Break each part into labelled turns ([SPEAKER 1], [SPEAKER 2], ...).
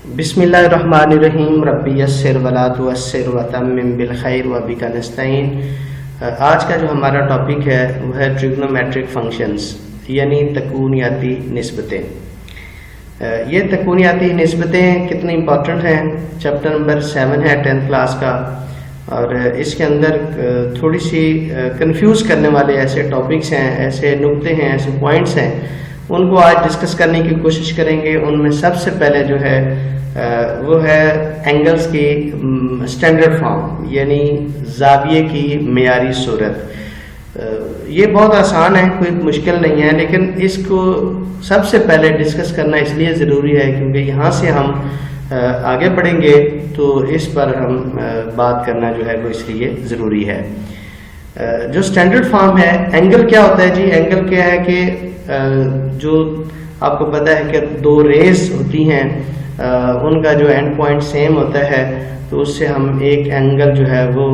[SPEAKER 1] बिस्मिल्लाहिर्रहमानिर्रहीम रब्बी यस्सिर वला तुअस्सिर वतम्मिम बिल खैर व बिका नस्तईन। आज का जो हमारा टॉपिक है वह है ट्रिग्नोमेट्रिक फंक्शंस यानी तकूनियाती निस्बतें। ये तकूनियाती निस्बतें कितनी इम्पोर्टेंट हैं, चैप्टर नंबर 7 है 10th क्लास का, और इसके अंदर थोड़ी सी कंफ्यूज करने वाले ऐसे टॉपिक्स हैं, ऐसे नुक्ते हैं, ऐसे पॉइंट्स हैं, उनको आज डिस्कस करने की कोशिश करेंगे। उनमें सबसे पहले जो है वो है एंगल्स की स्टैंडर्ड फॉर्म यानी जाविये की मेयारी सूरत। ये बहुत आसान है, कोई मुश्किल नहीं है, लेकिन इसको सबसे पहले डिस्कस करना इसलिए ज़रूरी है क्योंकि यहाँ से हम आगे बढ़ेंगे तो इस पर हम बात करना जो है वो इसलिए ज़रूरी है। जो स्टैंडर्ड फॉर्म है, एंगल क्या होता है जी? एंगल क्या है कि जो आपको पता है कि दो रेस होती हैं, उनका जो एंड पॉइंट सेम होता है, तो उससे हम एक एंगल जो है वो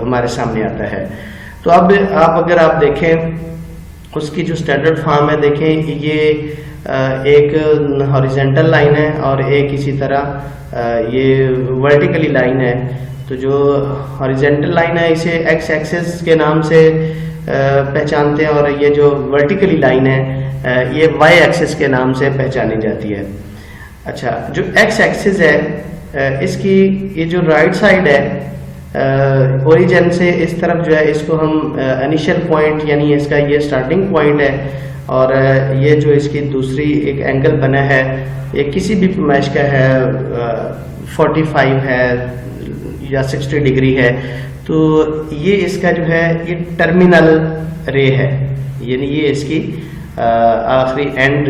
[SPEAKER 1] हमारे सामने आता है। तो अब अगर आप देखें उसकी जो स्टैंडर्ड फॉर्म है, देखें ये एक हॉरिजेंटल लाइन है और एक इसी तरह ये वर्टिकली लाइन है। तो जो हॉरिजेंटल लाइन है इसे एक्स एक्सिस के नाम से पहचानते हैं, और ये जो वर्टिकली लाइन है ये वाई एक्सिस के नाम से पहचानी जाती है। अच्छा, जो एक्स एक्सिस है इसकी ये जो राइट साइड है ओरिजिन से इस तरफ जो है इसको हम इनिशियल पॉइंट यानी इसका ये स्टार्टिंग पॉइंट है, और ये जो इसकी दूसरी एक एंगल बना है ये किसी भी पैमाइश का है, 45 है या 60 डिग्री है, तो ये इसका जो है ये टर्मिनल रे है, यानी ये इसकी आखिरी एंड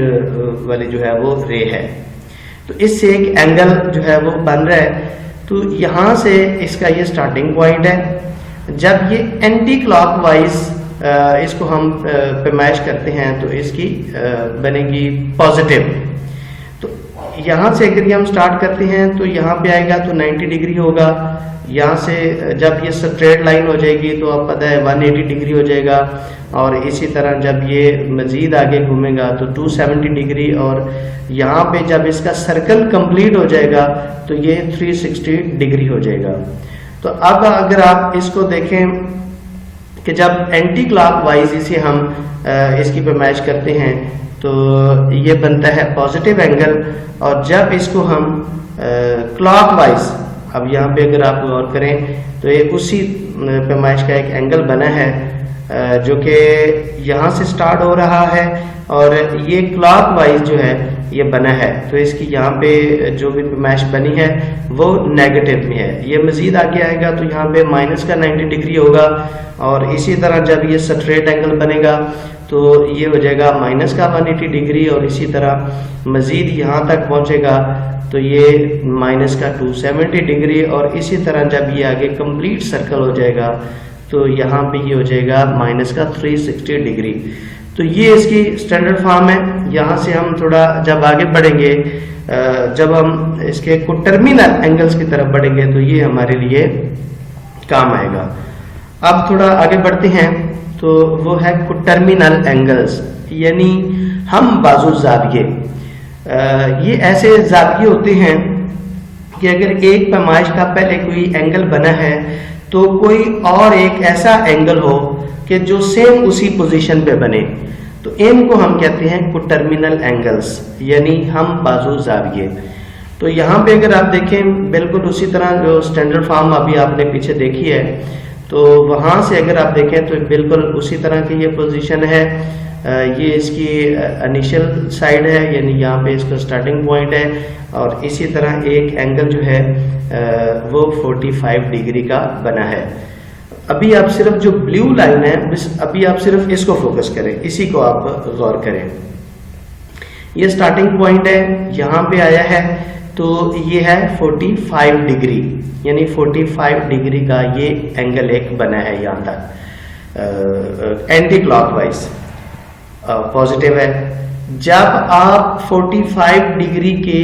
[SPEAKER 1] वाली जो है वो रे है। तो इससे एक एंगल जो है वो बन रहा है। तो यहाँ से इसका ये स्टार्टिंग पॉइंट है। जब ये एंटी क्लॉकवाइज इसको हम पैमाइश करते हैं तो इसकी बनेगी पॉजिटिव। तो यहाँ से अगर ये हम स्टार्ट करते हैं तो यहाँ पे आएगा तो 90 डिग्री होगा। यहाँ से जब ये स्ट्रेट लाइन हो जाएगी तो आप पता है 180 डिग्री हो जाएगा, और इसी तरह जब ये मजीद आगे घूमेगा तो 270 डिग्री, और यहाँ पे जब इसका सर्कल कंप्लीट हो जाएगा तो ये 360 डिग्री हो जाएगा। तो अब अगर आप इसको देखें कि जब एंटी क्लॉकवाइज इसे हम इसकी पैमाइश करते हैं तो ये बनता है पॉजिटिव एंगल, और जब इसको हम क्लॉकवाइज, अब यहाँ पे अगर आप गौर करें तो ये उसी पैमाइश का एक एंगल बना है जो कि यहाँ से स्टार्ट हो रहा है और ये क्लॉकवाइज जो है ये बना है। तो इसकी यहाँ पे जो भी पैमाइश बनी है वो नेगेटिव में है। ये मजीद आगे आएगा तो यहाँ पे माइनस का 90 डिग्री होगा, और इसी तरह जब ये स्ट्रेट एंगल बनेगा तो ये हो जाएगा माइनस का 180 डिग्री, और इसी तरह मजीद यहाँ तक पहुँचेगा तो ये माइनस का 270 डिग्री, और इसी तरह जब ये आगे कंप्लीट सर्कल हो जाएगा तो यहाँ पे ये हो जाएगा माइनस का 360 डिग्री। तो ये इसकी स्टैंडर्ड फॉर्म है। यहाँ से हम थोड़ा जब आगे बढ़ेंगे, जब हम इसके टर्मिनल एंगल्स की तरफ बढ़ेंगे तो ये हमारे लिए काम आएगा। अब थोड़ा आगे बढ़ते हैं तो वो है टर्मिनल एंगल्स, यानी हम बाजू जाविये। ये ऐसे जाविये होते हैं कि अगर एक पैमाइश का पहले कोई एंगल बना है तो कोई और एक ऐसा एंगल हो कि जो सेम उसी पोजीशन पे बने, तो इनको हम कहते हैं टर्मिनल एंगल्स, यानी हम बाजू जाविये। तो यहाँ पे अगर आप देखें बिल्कुल उसी तरह जो स्टैंडर्ड फॉर्म अभी आपने पीछे देखी है, तो वहाँ से अगर आप देखें तो बिल्कुल उसी तरह की ये पोजीशन है। ये इसकी इनिशियल साइड है, यानी यहाँ पे इसका स्टार्टिंग पॉइंट है, और इसी तरह एक एंगल जो है वो 45 डिग्री का बना है। अभी आप सिर्फ जो ब्लू लाइन है अभी आप सिर्फ इसको फोकस करें, इसी को आप गौर करें। ये स्टार्टिंग पॉइंट है, यहाँ पे आया है तो ये है 45 डिग्री, यानी 45 डिग्री का ये एंगल एक बना है यहाँ तक एंटी क्लॉकवाइज, पॉजिटिव है। जब आप 45 डिग्री के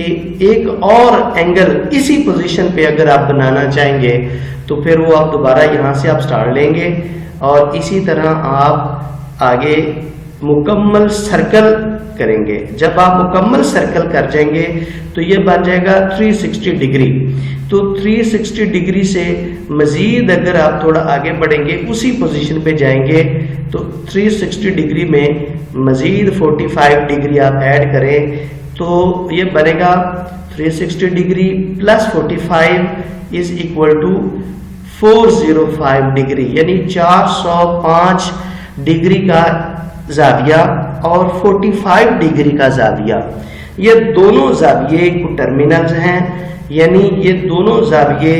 [SPEAKER 1] एक और एंगल इसी पोजीशन पे अगर आप बनाना चाहेंगे तो फिर वो आप दोबारा यहाँ से आप स्टार्ट लेंगे और इसी तरह आप आगे मुकम्मल सर्कल करेंगे। जब आप मुकम्मल सर्कल कर जाएंगे तो ये बन जाएगा 360 डिग्री। तो 360 डिग्री से मजीद अगर आप थोड़ा आगे बढ़ेंगे, उसी पोजीशन पे जाएंगे, तो 360 डिग्री में मजीद 45 डिग्री आप ऐड करें तो ये बनेगा 360 degree plus 45 is equal to 405 degree, यानी 405 डिग्री का जाविया और 45 डिग्री का जाविया। ये दोनों जाविये टर्मिनल्स हैं, यानी ये दोनों जाविये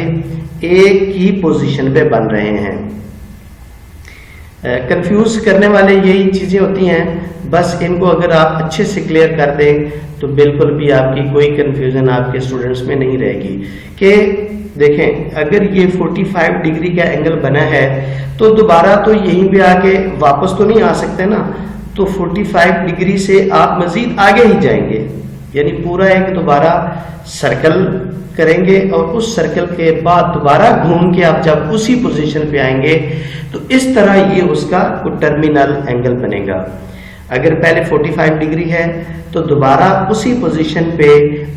[SPEAKER 1] एक ही पोजीशन पे बन रहे हैं। कंफ्यूज करने वाले यही चीजें होती हैं, बस इनको अगर आप अच्छे से क्लियर कर दें तो बिल्कुल भी आपकी कोई कंफ्यूजन आपके स्टूडेंट्स में नहीं रहेगी। कि देखें, अगर ये 45 डिग्री का एंगल बना है तो दोबारा तो यहीं पे आके वापस तो नहीं आ सकते ना, तो 45 डिग्री से आप मजीद आगे ही जाएंगे, यानी पूरा एक दोबारा सर्कल करेंगे और उस सर्कल के बाद दोबारा घूम के आप जब उसी पोजीशन पे आएंगे तो इस तरह ये उसका टर्मिनल एंगल बनेगा। अगर पहले 45 डिग्री है तो दोबारा उसी पोजीशन पे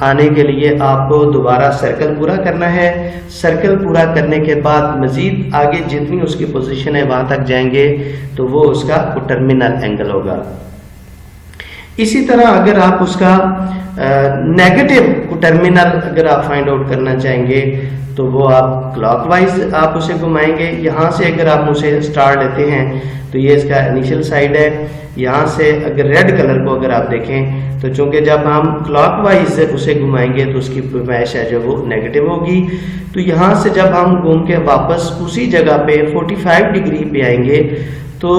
[SPEAKER 1] आने के लिए आपको दोबारा सर्कल पूरा करना है। सर्कल पूरा करने के बाद मजीद आगे जितनी उसकी पोजीशन है वहां तक जाएंगे तो वो उसका टर्मिनल एंगल होगा। इसी तरह अगर आप उसका नेगेटिव टर्मिनल अगर आप फाइंड आउट करना चाहेंगे तो वो आप क्लॉकवाइज आप उसे घुमाएंगे। यहाँ से अगर आप उसे स्टार लेते हैं तो ये इसका इनिशियल साइड है। यहाँ से अगर रेड कलर को अगर आप देखें तो चूंकि जब हम क्लॉकवाइज उसे घुमाएंगे तो उसकी पैमाइश है जो वो नेगेटिव होगी। तो यहाँ से जब हम घूम के वापस उसी जगह पे 45 डिग्री पे आएंगे तो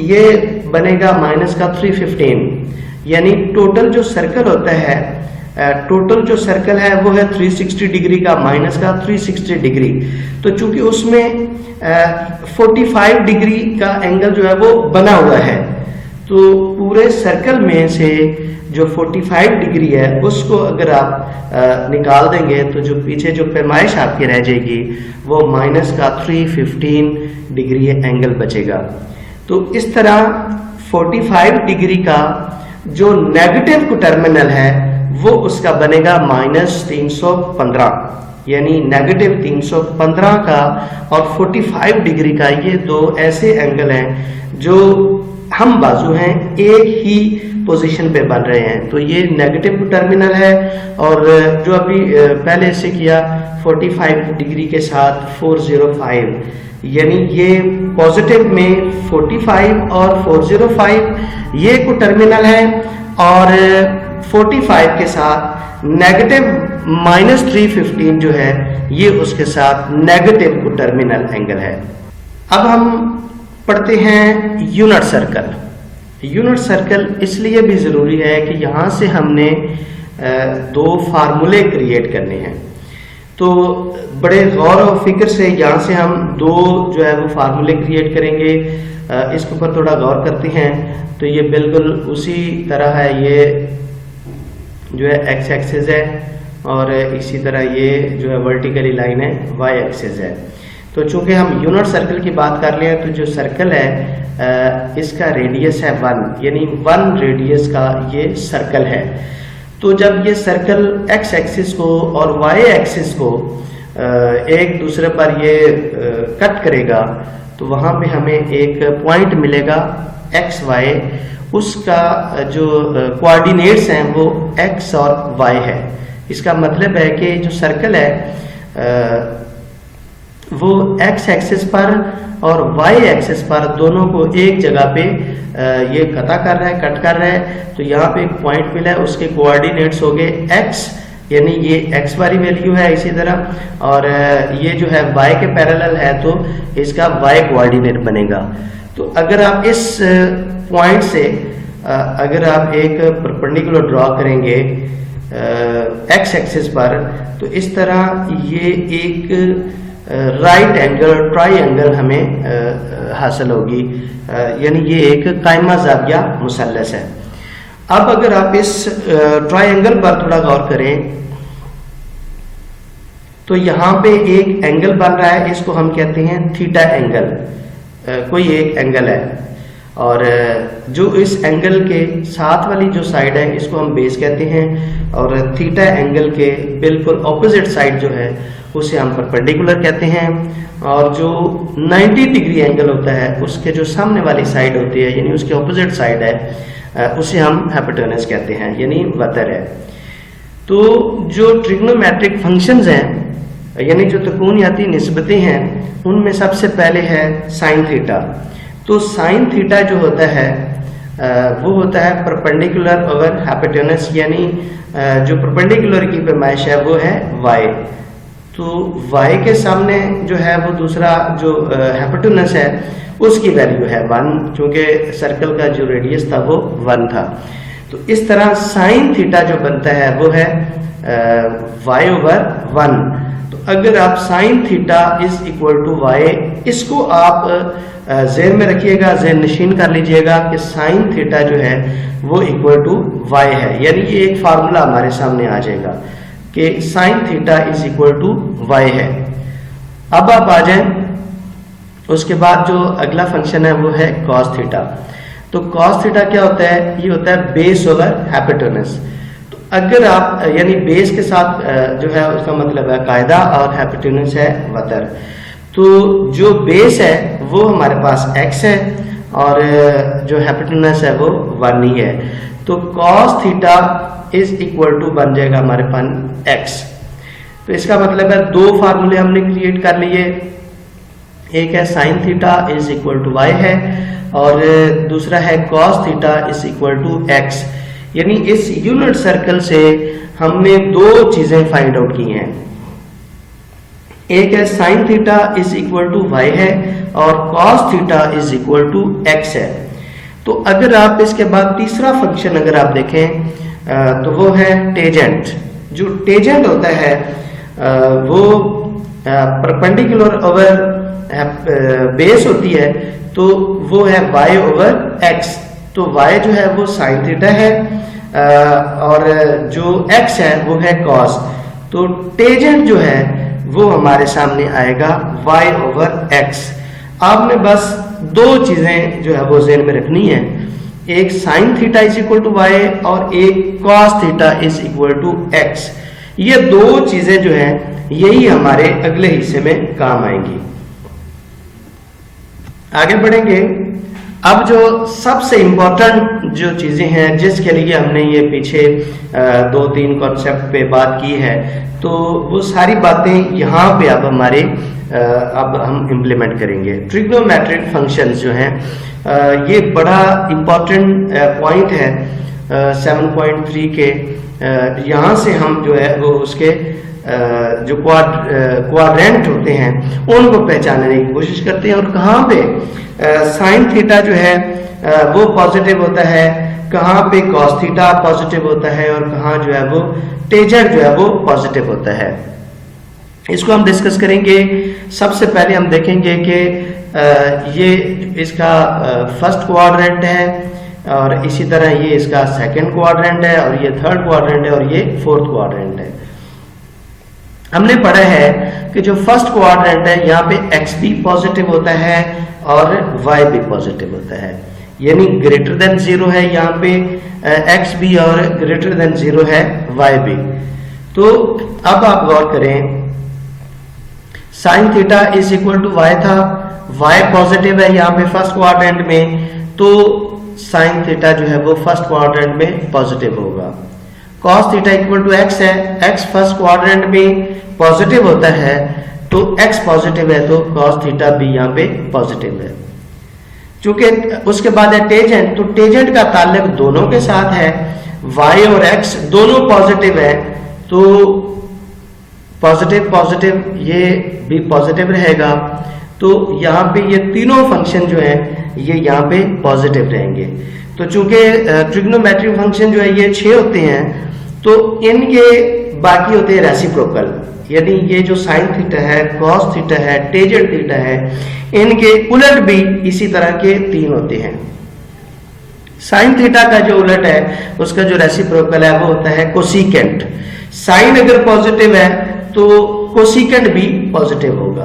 [SPEAKER 1] ये बनेगा माइनस का 315, यानी टोटल जो सर्कल होता है, टोटल जो सर्कल है वो है 360 डिग्री का माइनस का 360 डिग्री। तो चूंकि उसमें 45 डिग्री का एंगल जो है वो बना हुआ है, तो पूरे सर्कल में से जो 45 डिग्री है उसको अगर आप निकाल देंगे तो जो पीछे जो पैमाइश आपकी रह जाएगी वो माइनस का 315 डिग्री एंगल बचेगा। तो इस तरह 45 डिग्री का जो नेगेटिव टर्मिनल है वो उसका बनेगा माइनस 315, यानी नेगेटिव 315 का और 45 डिग्री का ये दो ऐसे एंगल हैं जो हम बाजू हैं एक ही पोजीशन पे बन रहे हैं। तो ये नेगेटिव टर्मिनल है और जो अभी पहले से किया 45 डिग्री के साथ 405, यानी ये पॉजिटिव में 45 और 405 ये को टर्मिनल है और 45 के साथ नेगेटिव माइनस 315 जो है ये उसके साथ नेगेटिव को टर्मिनल एंगल है। अब हम पढ़ते हैं यूनिट सर्कल। यूनिट सर्कल इसलिए भी ज़रूरी है कि यहाँ से हमने दो फार्मूले क्रिएट करने हैं। तो बड़े गौर और फिक्र से यहाँ से हम दो जो है वो फार्मूले क्रिएट करेंगे। इसके ऊपर थोड़ा गौर करते हैं तो ये बिल्कुल उसी तरह है, ये जो है एक्स एक्सिस है और इसी तरह ये जो है वर्टिकली लाइन है वाई एक्सिस है। तो चूंकि हम यूनिट सर्कल की बात कर रहे हैं तो जो सर्कल है इसका रेडियस है 1, यानी 1 रेडियस का ये सर्कल है। तो जब ये सर्कल एक्स एक्सिस को और वाई एक्सिस को एक दूसरे पर ये कट करेगा तो वहां पे हमें एक पॉइंट मिलेगा एक्स वाई, उसका जो कोऑर्डिनेट्स हैं वो एक्स और वाई है। इसका मतलब है कि जो सर्कल है वो एक्स एक्सिस पर और वाई एक्सिस पर दोनों को एक जगह पे ये कटा कर रहा है, कट कर रहा है। तो यहाँ पे एक पॉइंट मिला है, उसके कोऑर्डिनेट्स हो गए एक्स, यानी ये एक्स वाली वैल्यू है इसी तरह, और ये जो है वाई के पैरेलल है तो इसका वाई कोऑर्डिनेट बनेगा। तो अगर आप इस पॉइंट से अगर आप एक परपेंडिकुलर ड्रॉ करेंगे एक्स एक्सिस पर तो इस तरह ये एक राइट एंगल ट्राइंगल हमें हासिल होगी, यानी ये एक कायमा ज़ाविया मुसल्लस है। अब अगर आप इस ट्राइंगल पर थोड़ा गौर करें तो यहाँ पे एक एंगल बन रहा है, इसको हम कहते हैं थीटा एंगल। कोई एक एंगल है और जो इस एंगल के साथ वाली जो साइड है इसको हम बेस कहते हैं, और थीटा एंगल के बिल्कुल ऑपोजिट साइड जो है उसे हम परपेंडिकुलर कहते हैं, और जो 90 डिग्री एंगल होता है उसके जो सामने वाली साइड होती है यानी उसके ऑपोजिट साइड है उसे हम हाइपोटेनस कहते हैं यानी वतर है। तो जो ट्रिग्नोमेट्रिक फंक्शंस हैं यानी जो त्रिकोणीय निस्बतें हैं उनमें सबसे पहले है साइन थीटा। तो साइन थीटा जो होता है वो होता है परपेंडिकुलर ओवर हाइपोटेनस, यानी जो परपेंडिकुलर की पैमाइश है वो है y। तो y के सामने जो है वो दूसरा जो हाइपोटेनस है उसकी वैल्यू है 1, क्योंकि सर्कल का जो रेडियस था वो 1 था। तो इस तरह साइन थीटा जो बनता है वो है y ओवर 1। तो अगर आप sine theta is equal to y, इसको आप ज़हन में रखिएगा, ज़हन नशीन कर लीजिएगा कि साइन थीटा जो है वो इक्वल टू y है, यानी ये एक फार्मूला हमारे सामने आ जाएगा कि sine theta is equal to y है। अब आप आ जाएं, उसके बाद जो अगला फंक्शन है वो है कॉस थीटा। तो कॉस थीटा क्या होता है? ये होता है बेस ओवर हाइपोटेनस। तो अगर आप यानी बेस के साथ जो है उसका मतलब है कायदा और हाइपोटेनस है वतर। तो जो बेस है वो हमारे पास x है और जो हाइपोटेनस है वो 1 ही है। तो cos theta is equal to बन जाएगा हमारे पास x। तो इसका मतलब है दो फार्मूले हमने क्रिएट कर लिए, एक है sine theta is equal to y है और दूसरा है cos theta is equal to x। यानी इस यूनिट सर्कल से हमने दो चीजें फाइंड आउट की हैं, एक है sine theta is equal to y है और cos theta is equal to x है। तो अगर आप इसके बाद तीसरा फंक्शन अगर आप देखें तो वो है टेजेंट। जो टेजेंट होता है वो परपेंडिकुलर ओवर बेस होती है, तो वो है y ओवर x। तो y जो है वो साइन थीटा है और जो x है वो है cos। तो टेजेंट जो है वो हमारे सामने आएगा y ओवर x। आपने बस दो चीजें जो है वो ज़हन में रखनी है, एक sine theta is equal to y और एक cos theta is equal to x। ये दो चीजें जो हैं यही हमारे अगले हिस्से में काम आएंगी। आगे बढ़ेंगे। अब जो सबसे इंपॉर्टेंट जो चीजें हैं जिसके लिए हमने ये पीछे 2-3 कॉन्सेप्ट पे बात की है, तो वो सारी बातें यहाँ पे अब हमारे अब हम इम्प्लीमेंट करेंगे। ट्रिग्नोमेट्रिक फंक्शंस जो हैं ये बड़ा इम्पॉर्टेंट पॉइंट है 7.3 के। यहाँ से हम जो है वो उसके जो क्वाड्रेंट होते हैं उनको पहचानने की कोशिश करते हैं, और कहाँ पे साइन थीटा जो है वो पॉजिटिव होता है, कहाँ पे कॉस थीटा पॉजिटिव होता है और कहाँ जो है वो टेजेंट जो है वो पॉजिटिव होता है। इसको हम डिस्कस करेंगे। सबसे पहले हम देखेंगे कि ये इसका फर्स्ट क्वाड्रेंट है और इसी तरह ये इसका सेकंड क्वाड्रेंट है और ये थर्ड क्वाड्रेंट है और ये फोर्थ क्वाड्रेंट है। हमने पढ़ा है कि जो फर्स्ट क्वाड्रेंट है यहाँ पे x भी पॉजिटिव होता है और y भी पॉजिटिव होता है, यानी ग्रेटर देन 0 है यहाँ पे x भी और ग्रेटर देन 0 है y भी। तो अब आप गौर करें, sine theta is equal to y था, y पॉजिटिव है यहाँ पे फर्स्ट क्वाड्रेंट में, तो साइन थीटा जो है वो फर्स्ट क्वाड्रेंट में पॉजिटिव होगा। cos theta equal to x है, x फर्स्ट क्वाड्रेंट में पॉजिटिव होता है, तो x पॉजिटिव है तो cos थीटा भी यहाँ पे पॉजिटिव है। चूंकि उसके बाद है टेजेंट, तो टेजेंट का ताल्लुक दोनों के साथ है, y और x दोनों पॉजिटिव है, तो पॉजिटिव पॉजिटिव ये भी पॉजिटिव रहेगा। तो यहाँ पे ये तीनों फंक्शन जो है ये यहाँ पे पॉजिटिव रहेंगे। तो चूंकि ट्रिग्नोमेट्रिक फंक्शन जो है ये 6 होते हैं, तो इनके बाकी होते हैं रेसिप्रोकल, यानी ये जो साइन थीटा है, कॉस थीटा है, टेजेंट थीटा है, इनके उलट भी इसी तरह के 3 होते हैं। साइन थीटा का जो उलट है उसका जो रेसिप्रोकल है वो होता है कोसिकेंट। साइन अगर पॉजिटिव है तो कोसिकेंट भी पॉजिटिव होगा।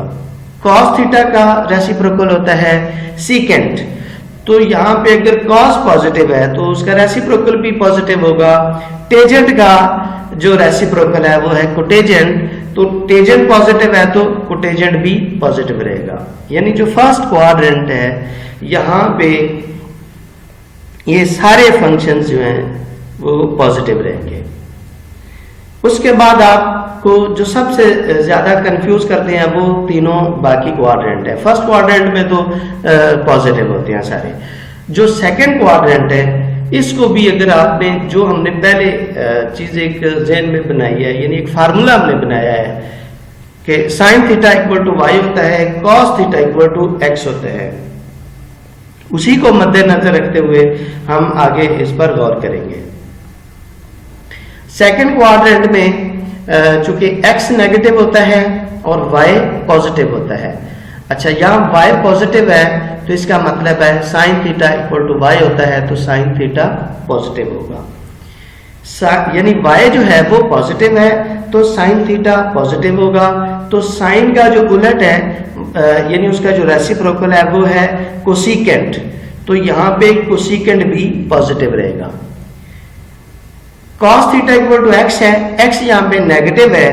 [SPEAKER 1] कॉस थीटा का रेसिप्रोकल होता है सीकेंट। तो यहाँ पे अगर कॉस पॉजिटिव है तो उसका रेसिप्रोकल भी पॉजिटिव होगा। टेजेंट का जो रेसिप्रोकल है वो है कोटेजेंट, तो टेजेंट पॉजिटिव है तो कोटेजेंट भी पॉजिटिव रहेगा। यानी जो फर्स्ट क्वाड्रेंट है यहाँ पे ये सारे फंक्शंस जो हैं वो पॉजिटिव रहेंगे। उसके बाद आपको जो सबसे ज्यादा कंफ्यूज करते हैं वो तीनों बाकी क्वाड्रेंट है। फर्स्ट क्वाड्रेंट में तो पॉजिटिव होते हैं सारे। जो सेकंड क्वाड्रेंट है इसको भी अगर आपने जो हमने पहले चीज एक ज़हन में बनाई है, यानी एक फार्मूला हमने बनाया है कि sine theta equal to Y होता है, cos theta equal to X होता है, उसी को मद्देनजर रखते हुए हम आगे इस पर गौर करेंगे। सेकंड क्वाड्रेंट में चूंकि x नेगेटिव होता है और y पॉजिटिव होता है। अच्छा, यहाँ y पॉजिटिव है तो इसका मतलब है sine theta equal to y होता है तो साइन थीटा पॉजिटिव होगा। यानी y जो है वो पॉजिटिव है तो साइन थीटा पॉजिटिव होगा। तो साइन का जो उलट है यानी उसका जो रेसिप्रोकल है वो है कोसिकेंट, तो यहाँ पे कोसिकेंट भी पॉजिटिव रहेगा। cos theta equal to x है, x यहाँ पे नेगेटिव है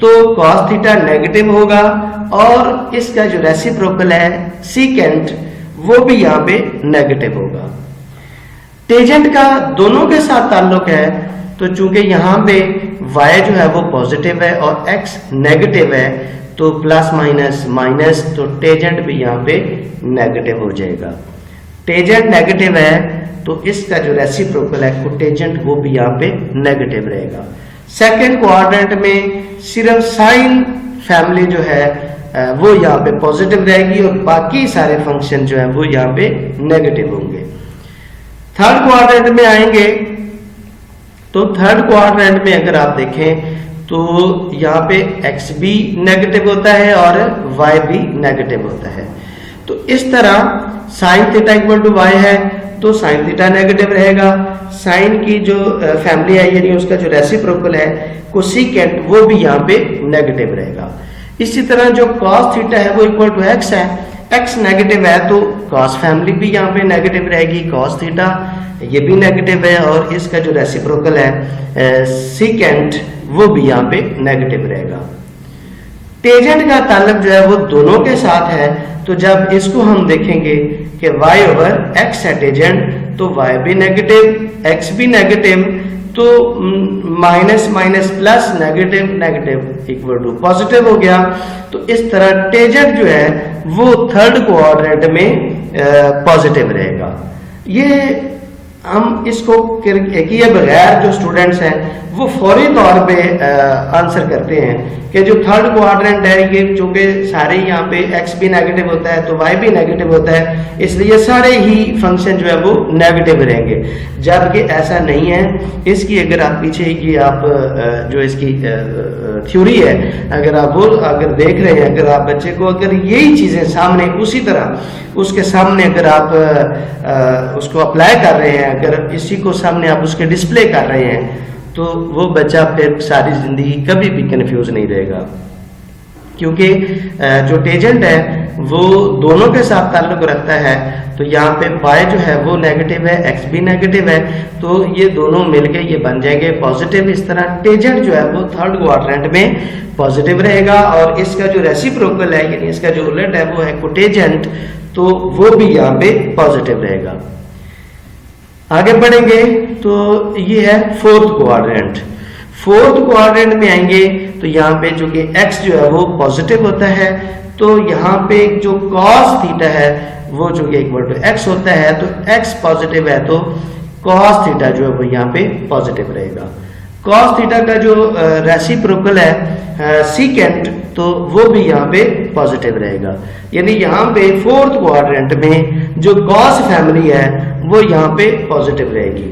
[SPEAKER 1] तो cos थीटा नेगेटिव होगा और इसका जो रेसिप्रोकल है सीकेंट वो भी यहाँ पे नेगेटिव होगा। टेजेंट का दोनों के साथ ताल्लुक है तो चूंकि यहाँ पे y जो है वो पॉजिटिव है और x नेगेटिव है तो प्लस माइनस माइनस, तो टेजेंट भी यहाँ पे नेगेटिव हो जाएगा। टेजेंट नेगेटिव है तो इसका जो रेसिप्रोकल है कोटेजेंट वो भी यहाँ पे नेगेटिव रहेगा। सेकंड क्वाड्रेंट में सिर्फ साइन फैमिली जो है वो यहाँ पे पॉजिटिव रहेगी और बाकी सारे फंक्शन जो है वो यहाँ पे नेगेटिव होंगे। थर्ड क्वाड्रेंट में आएंगे तो थर्ड क्वाड्रेंट में अगर आप देखें तो यहाँ पे x भी नेगेटिव होता है और y भी नेगेटिव होता है। तो इस तरह sine theta equal to y है तो साइन थीटा नेगेटिव रहेगा। साइन की जो फैमिली है यानी उसका जो रेसिप्रोकल है कोसिकेंट वो भी यहाँ पे नेगेटिव रहेगा। इसी तरह जो cos थीटा है वो इक्वल टू x है, x नेगेटिव है तो cos फैमिली भी यहाँ पे नेगेटिव रहेगी, cos थीटा ये भी नेगेटिव है और इसका जो रेसिप्रोकल है सीकेंट वो भी यहाँ पे नेगेटिव रहेगा। टेजेंट का ताल्लुक जो है वो दोनों के साथ है, तो जब इसको हम देखेंगे कि y ओवर x है टेजेंट तो y भी नेगेटिव x भी नेगेटिव, तो minus minus plus negative negative equal to positive हो गया। तो इस तरह टेजेंट जो है वो थर्ड क्वाड्रेंट में पॉजिटिव रहेगा। ये हम इसको किए बगैर जो स्टूडेंट्स हैं वो फौरी तौर पे आंसर करते हैं कि जो थर्ड क्वाड्रेंट है ये चूंकि सारे यहाँ पे x भी नेगेटिव होता है तो y भी नेगेटिव होता है, इसलिए सारे ही फंक्शन जो है वो नेगेटिव रहेंगे, जबकि ऐसा नहीं है। इसकी अगर आप पीछे की आप जो इसकी थ्योरी है अगर आप वो अगर देख रहे हैं, अगर आप बच्चे को अगर यही चीजें सामने उसी तरह उसके सामने अगर आप उसको अप्लाई कर रहे हैं, अगर इसी को सामने आप उसके डिस्प्ले कर रहे हैं तो वो बच्चा फिर सारी जिंदगी कभी भी कंफ्यूज नहीं रहेगा, क्योंकि जो टेजेंट है वो दोनों के साथ ताल्लुक रखता है। तो यहाँ पे y जो है वो नेगेटिव है, x भी नेगेटिव है, तो ये दोनों मिलके ये बन जाएंगे पॉजिटिव। इस तरह टेजेंट जो है वो थर्ड क्वाड्रेंट में पॉजिटिव रहेगा और इसका जो रेसिप्रोकल है यानी इसका जो उलट है वो है कोटेजेंट, तो वो भी यहाँ पे पॉजिटिव रहेगा। आगे बढ़ेंगे तो ये है फोर्थ क्वाड्रेंट। फोर्थ क्वाड्रेंट में आएंगे तो यहाँ पे जो कि x जो है वो पॉजिटिव होता है, तो यहाँ पे जो cos थीटा है वो जो कि इक्वल टू x होता है, तो x पॉजिटिव है तो cos थीटा जो है वो यहाँ पे पॉजिटिव रहेगा। cos थीटा का जो रेसिप्रोकल है सीकेंट, तो वो भी यहाँ पे पॉजिटिव रहेगा। यानी यहाँ पे फोर्थ क्वाड्रेंट में जो cos फैमिली है वो यहाँ पे पॉजिटिव रहेगी।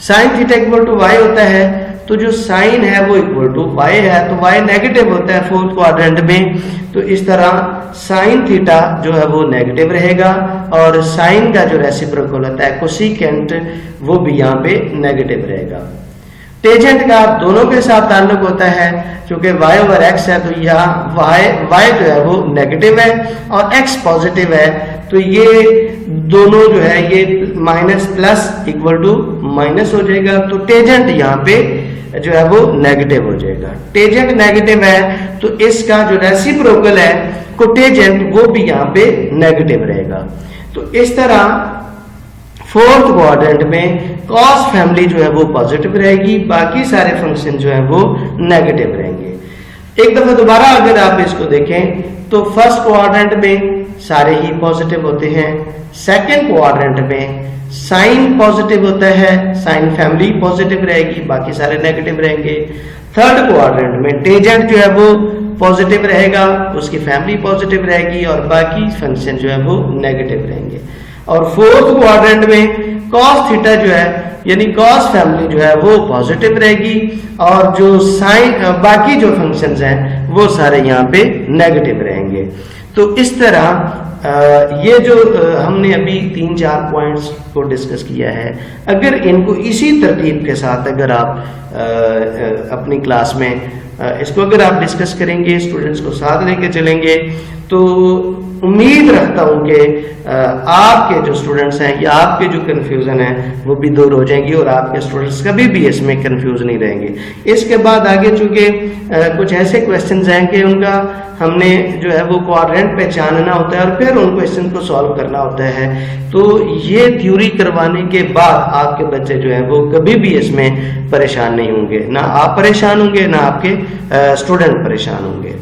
[SPEAKER 1] Sine theta equal to y होता है तो जो साइन है वो इक्वल टू y है, तो y नेगेटिव होता है फोर्थ क्वाड्रेंट में, तो इस तरह साइन थीटा जो है वो नेगेटिव रहेगा और साइन का जो रेसिप्रोकल होता है कोसिकेंट वो भी यहाँ पे नेगेटिव रहेगा। टेजेंट का दोनों के साथ ताल्लुक होता है, क्योंकि y ओवर x है तो यहाँ y जो है वो नेगेटिव है और x पॉजिटिव है, तो ये दोनों जो है ये minus plus equal to minus हो जाएगा, तो टेजेंट यहाँ पे जो है वो नेगेटिव हो जाएगा। टेजेंट नेगेटिव है तो इसका जो रेसिप्रोकल है कोटेजेंट वो भी यहाँ पे नेगेटिव रहेगा। तो इस तरह फोर्थ क्वाड्रेंट में कॉस फैमिली जो है वो पॉजिटिव रहेगी, बाकी सारे फंक्शन जो है वो नेगेटिव रहेंगे। एक दफा दोबारा अगर आप इसको देखें तो फर्स्ट क्वाड्रेंट में सारे ही पॉजिटिव होते हैं, सेकंड क्वाड्रेंट में साइन पॉजिटिव होता है, साइन फैमिली पॉजिटिव रहेगी, बाकी सारे नेगेटिव रहेंगे। थर्ड क्वाड्रेंट में टेजेंट जो है वो पॉजिटिव रहेगा, उसकी फैमिली पॉजिटिव रहेगी और बाकी फंक्शन जो है वो नेगेटिव रहेंगे। और फोर्थ क्वाड्रेंट में कॉस थीटा जो है यानी कॉस फैमिली जो है वो पॉजिटिव रहेगी और जो साइन बाकी जो फंक्शंस हैं वो सारे यहाँ पे नेगेटिव रहेंगे। तो इस तरह ये जो हमने अभी 3-4 पॉइंट्स को डिस्कस किया है, अगर इनको इसी तरतीब के साथ अगर आप अपनी क्लास में इसको अगर आप डिस्कस करेंगे, स्टूडेंट्स को साथ लेके चलेंगे, तो उम्मीद रखता हूं कि आपके जो स्टूडेंट्स हैं या आपके जो कंफ्यूजन है वो भी दूर हो जाएंगी और आपके स्टूडेंट्स कभी भी इसमें कंफ्यूज नहीं रहेंगे। इसके बाद आगे चूंकि कुछ ऐसे क्वेश्चंस हैं कि उनका हमने जो है वो क्वाड्रेंट पहचानना होता है और फिर उन क्वेश्चन को सॉल्व करना होता है, तो ये थ्योरी करवाने के बाद आपके बच्चे जो है वो कभी भी इसमें परेशान नहीं होंगे, ना आप परेशान होंगे ना आपके स्टूडेंट परेशान होंगे।